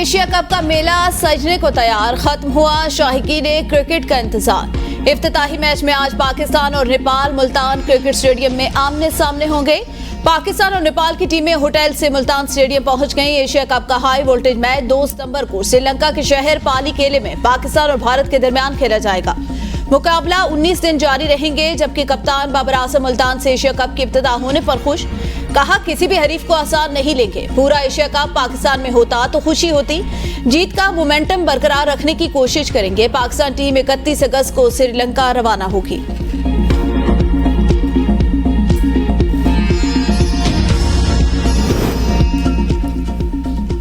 Asia cup का मेला सजने को तैयार, खत्म हुआ शाहीकीन क्रिकेट का इंतजार। इफ्तिताही मैच में आज पाकिस्तान और नेपाल मुल्तान क्रिकेट स्टेडियम में आमने सामने होंगे। पाकिस्तान और नेपाल की टीमें होटल से मुल्तान स्टेडियम पहुंच गई। एशिया कप का हाई वोल्टेज मैच 2 सितंबर को श्रीलंका के शहर पाली केले में पाकिस्तान और भारत के दरमियान खेला जाएगा। मुकाबला 19 दिन जारी रहेंगे, जबकि कप्तान बाबर आजम मुल्तान से एशिया कप की इब्तिदा होने पर खुश, कहा किसी भी हरीफ को आसान नहीं लेंगे। पूरा एशिया कप पाकिस्तान में होता तो खुशी होती, जीत का मोमेंटम बरकरार रखने की कोशिश करेंगे। पाकिस्तान टीम 31 अगस्त को श्रीलंका रवाना होगी।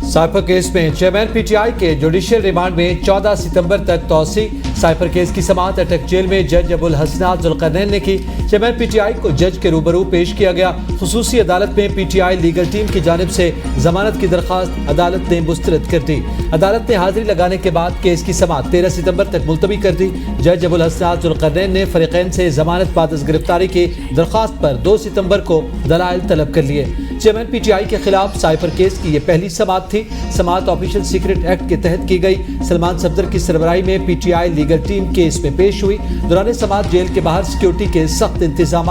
साइफर केस में चेयरमैन पीटीआई के जुडिशियल रिमांड में 14 सितंबर तक तौसी। साइफर केस की समाअत अटक जेल में जज अबुल हसनात जुल्करनैन ने की। चेयरमैन पीटीआई को जज के रूबरू पेश किया गया। खुसूसी अदालत में पीटीआई लीगल टीम की जानिब से जमानत की दरखास्त अदालत ने मुस्तरद कर दी। अदालत ने हाजिरी लगाने के बाद केस की समाअत 13 सितंबर तक मुलतवी कर दी। जज अबुल हसनात जुल्करनैन ने फरीकैन से जमानत बाद गिरफ्तारी की दरखास्त पर 2 सितंबर को दलाइल तलब कर लिए। चेयरमैन पीटीआई के खिलाफ साइफर केस की यह पहली समाअत थी। समाअत ऑफिशियल सीक्रेट एक्ट के तहत की गई। सलमान सफदर की सरबराही में पीटीआई लीगल टीम केस में पेश हुई। दौरान समाअत जेल के बाहर सिक्योरिटी के सख्त इंतजाम,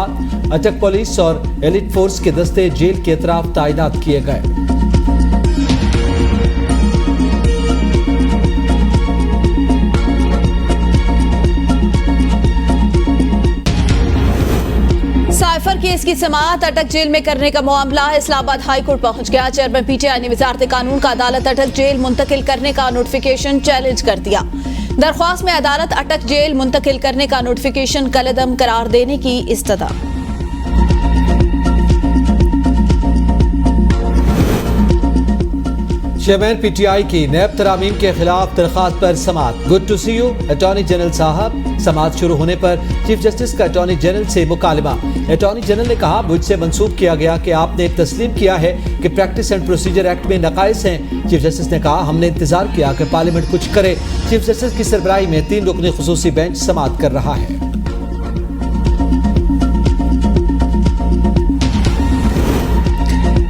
अटक पुलिस और एलिट फोर्स के दस्ते जेल के अतराफ तैनात किए गए। साइफर केस की समाअत अटक जेल में करने का मामला इस्लामाबाद हाई कोर्ट पहुंच गया। चेयरमैन पीटीआई ने वजारत कानून का अदालत अटक जेल मुंतकिल करने का नोटिफिकेशन चैलेंज कर दिया। दरख्वास्त में अदालत अटक जेल मुंतकिल करने का नोटिफिकेशन कलअदम करार देने की इस्तदा। चेयरमैन पीटीआई की नैब तरामीम के खिलाफ दरखास्त पर समाअत। Good to see you attorney general साहब। समाअत शुरू होने पर चीफ जस्टिस का अटॉर्नी जनरल से मुकालमा। अटॉर्नी जनरल ने कहा, मुझसे मंसूब किया गया कि आपने तस्लीम किया है कि प्रैक्टिस एंड प्रोसीजर एक्ट में नकाइस हैं। चीफ जस्टिस ने कहा, हमने इंतजार किया कि पार्लियामेंट कुछ करे। चीफ जस्टिस की सरबराही में 3 रुकनी खुसूसी बेंच समाअत कर रहा है।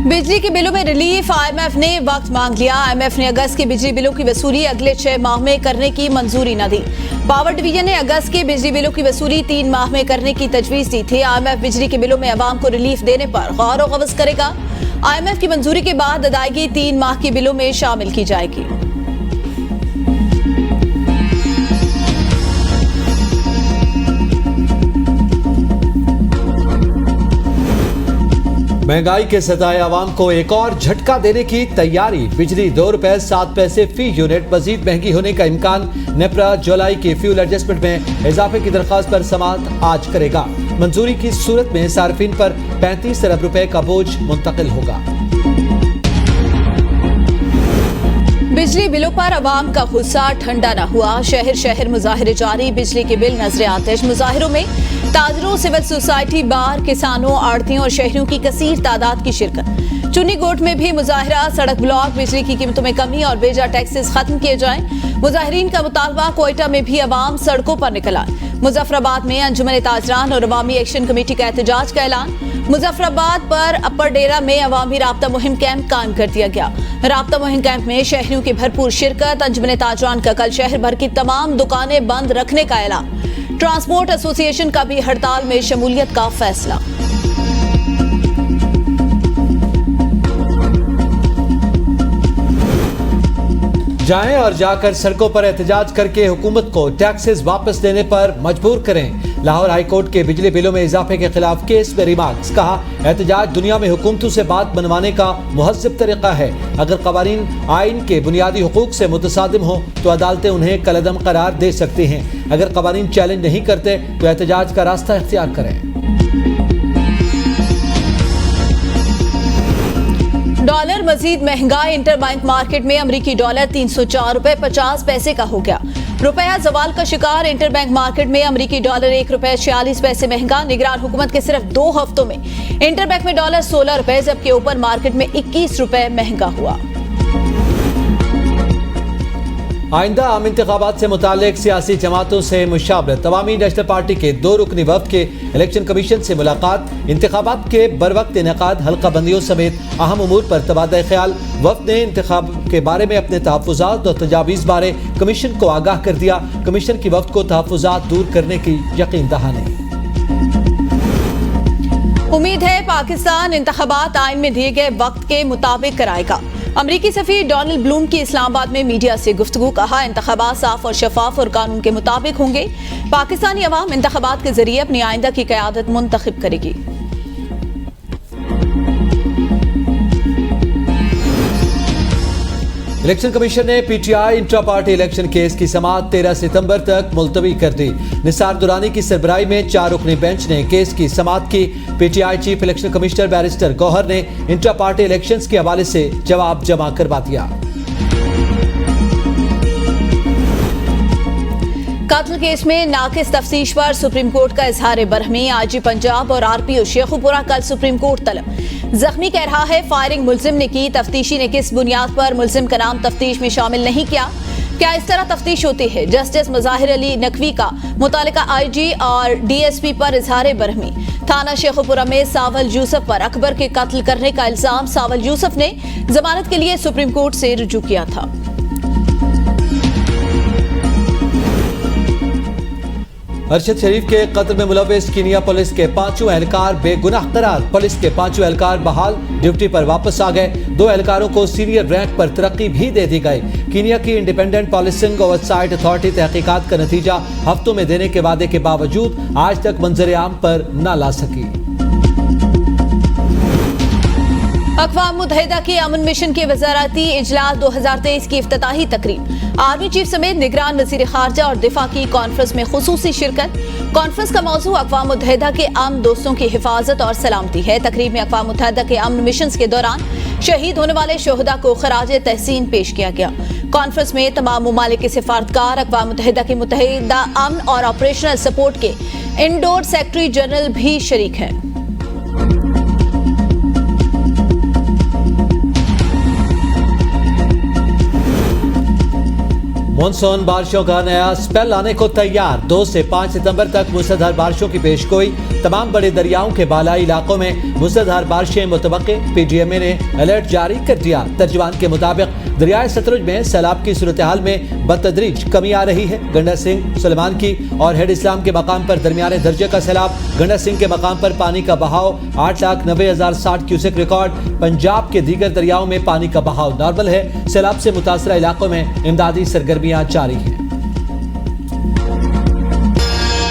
बिजली के बिलों में रिलीफ, आईएमएफ ने वक्त मांग लिया। आईएमएफ ने अगस्त के बिजली बिलों की वसूली अगले 6 माह में करने की मंजूरी न दी। पावर डिवीजन ने अगस्त के बिजली बिलों की वसूली 3 माह में करने की तजवीज दी थी। आईएमएफ बिजली के बिलों में अवाम को रिलीफ देने पर गौर व गव्स करेगा। आईएमएफ की मंजूरी के बाद अदायगी 3 माह के बिलों में शामिल की जाएगी। महंगाई के सताए आवाम को एक और झटका देने की तैयारी। बिजली 2 रुपए 7 पैसे फी यूनिट, मजीद महंगी होने का इम्कान। नेपरा जुलाई के फ्यूल एडजस्टमेंट में इजाफे की दरखास्त पर समाअत आज करेगा। मंजूरी की सूरत में सार्फिन पर 35 अरब रुपए का बोझ मुंतकिल होगा। बिजली बिलों पर अवाम का गुस्सा ठंडा न हुआ। शहर शहर मुजाहिरे जारी। बिजली के बिल नजरे आतिश। मुजाहिरों में ताजरों, सिविल सोसाइटी, बार, किसानों, आड़तियों और शहरियों की कसीर तादाद की शिरकत। चुनी गोट में भी मुजाहिरा, सड़क ब्लॉक, बिजली की कीमतों में कमी और बेजा टैक्सेस खत्म किए जाएं। मुजाहिरीन का मुतालबा। कोयटा में भी अवाम सड़कों पर निकल आए। मुजफ्फराबाद में अंजुमन ताजरान और अवामी एक्शन कमेटी का एहतजाज का ऐलान। मुजफ्फराबाद पर अपर डेरा में अवामी राब्ता मुहिम कैंप कायम कर दिया गया। राब्ता मुहिम कैंप में शहरियों की भरपूर शिरकत। अंजुमन ताजरान का कल शहर भर की तमाम दुकानें बंद रखने का ऐलान। ट्रांसपोर्ट एसोसिएशन का भी हड़ताल में शमूलियत का फैसला। जाएं और जाकर सड़कों पर एहतजाज करके हुकूमत को टैक्सेस वापस लेने पर मजबूर करें। लाहौर हाई कोर्ट के बिजली बिलों में इजाफे के खिलाफ केस में रिमार्क्स। कहा, एहतजाज दुनिया में हुकूमतों से बात बनवाने का मुहज़्ज़ब तरीका है। अगर कवानीन आइन के बुनियादी हुकूक से मुतसादिम हो तो अदालतें उन्हें कलअदम करार दे सकती हैं। अगर कवानीन चैलेंज नहीं करते तो एहतजाज का रास्ता इख्तियार करें। डॉलर मजीद महंगा। इंटरबैंक मार्केट में अमरीकी डॉलर 304 रुपए 50 पैसे का हो गया। रुपया जवाल का शिकार। इंटरबैंक मार्केट में अमरीकी डॉलर 1 रुपए 46 पैसे महंगा। निगरान हुकूमत के सिर्फ 2 हफ्तों में इंटरबैंक में डॉलर 16 रुपए जबकि ओपन मार्केट में 21 रुपए महंगा हुआ। आइंदा आम इंतखाबात से मुतालिक सियासी जमातों से मुशावरत। अवामी नेशनल पार्टी के 2 रुकनी वफ्द के इलेक्शन कमीशन से मुलाकात। इंतखाबात के बरवक्त इनेकाद, हल्का बंदियों समेत अहम उमूर पर तबादला ख्याल। वफ्द ने इंतखाब के बारे में अपने तहफ़्फ़ुज़ात और तजावीज़ बारे कमीशन को आगाह कर दिया। कमीशन की वफ्द को तहफ़्फ़ुज़ात दूर करने की यकीन दहानी। उम्मीद है पाकिस्तान इंतखाबात आइन में दिए गए वक्त के मुताबिक कराएगा। अमरीकी सफीर डोनाल्ड ब्लूम की इस्लामाबाद में मीडिया से गुफ्तगू। कहा, इंतखाबात साफ और शफाफ और कानून के मुताबिक होंगे। पाकिस्तानी अवाम इंतखाबात के जरिए अपनी आइंदा की क़यादत मुंतखब करेगी। इलेक्शन कमीशन ने PTI intra party election case की समाअत 13 सितंबर तक मुलतवी कर दी। निसार दुरानी की सरबराही में 4 रुकनी बेंच ने केस की समाअत की। PTI chief election commissioner barrister Gohar ने इंट्रा पार्टी इलेक्शंस के हवाले से जवाब जमा करवा दिया। कत्ल केस में नाकिस तफ्तीश पर सुप्रीम कोर्ट का इजहार बरहमी। आईजी पंजाब और आरपीओ शेखुपुरा कल सुप्रीम कोर्ट तलब। जख्मी कह रहा है फायरिंग मुलजिम ने की। तफ्तीशी ने किस बुनियाद पर मुलजिम का नाम तफ्तीश में शामिल नहीं किया? क्या इस तरह तफ्तीश होती है? जस्टिस मुजाहिर अली नकवी का मुतालिका आईजी और डीएसपी पर इजहार बरहमी। थाना शेखुपुरा में सावल यूसुफ पर अकबर के कत्ल करने का इल्जाम। सावल यूसुफ ने जमानत के लिए सुप्रीम कोर्ट से रुजू किया था। अरशद शरीफ के कत्ल में मुलव्विस कीनिया पुलिस के 5 एहलकार बेगुनाह करार। पुलिस के 5 एहलकार बहाल ड्यूटी पर वापस आ गए। 2 एहलकारों को सीनियर रैंक पर तरक्की भी दे दी गई। कीनिया की इंडिपेंडेंट पॉलिसिंग ओवरसाइट अथॉरिटी तहकीकात का नतीजा हफ्तों में देने के वादे के बावजूद आज तक मंजर आम पर न ला सकी। अक़वाम मुत्तहिदा के अमन मिशन के वज़ारती इजलास 2023 की इफ्तिताही तकरीब। आर्मी चीफ समेत निगरान वज़ीर ख़ारजा और दिफा की कॉन्फ्रेंस में खुसूसी शिरकत। कॉन्फ्रेंस का मौजू अक़वाम मुत्तहिदा के अमन दोस्तों की हिफाजत और सलामती है। तकरीब में अक़वाम मुत्तहिदा के अमन मिशन के दौरान शहीद होने वाले शोहदा को खराज तहसीन पेश किया गया। कॉन्फ्रेंस में तमाम मुमालिक के सिफारतकार, अक़वाम मुत्तहिदा के मुत्तहिदा अमन और ऑपरेशनल सपोर्ट के इंडोर सेक्रेटरी जनरल भी शरीक हैं। मानसून बारिशों का नया स्पेल आने को तैयार। 2 से 5 सितंबर तक मूसलाधार बारिशों की पेशगोई। तमाम बड़े दरियाओं के बालाई इलाकों में मूसलाधार बारिशें मुतवक्के। पीडीएमए ने अलर्ट जारी कर दिया। तर्जुमान के मुताबिक दरियाए सतलुज में सैलाब की सूरत हाल में बतदरीज कमी आ रही है। गंडा सिंह, सुलेमान की और हेड इस्लाम के मकाम पर दरमियाने दर्जे का सैलाब। गंडा सिंह के मकाम पर पानी का बहाव 8,90,060 क्यूसेक रिकॉर्ड। पंजाब के दीगर दरियाओं में पानी का बहाव नॉर्मल है। सैलाब से मुतासरा इलाकों में इमदादी सरगर्मियां जारी हैं।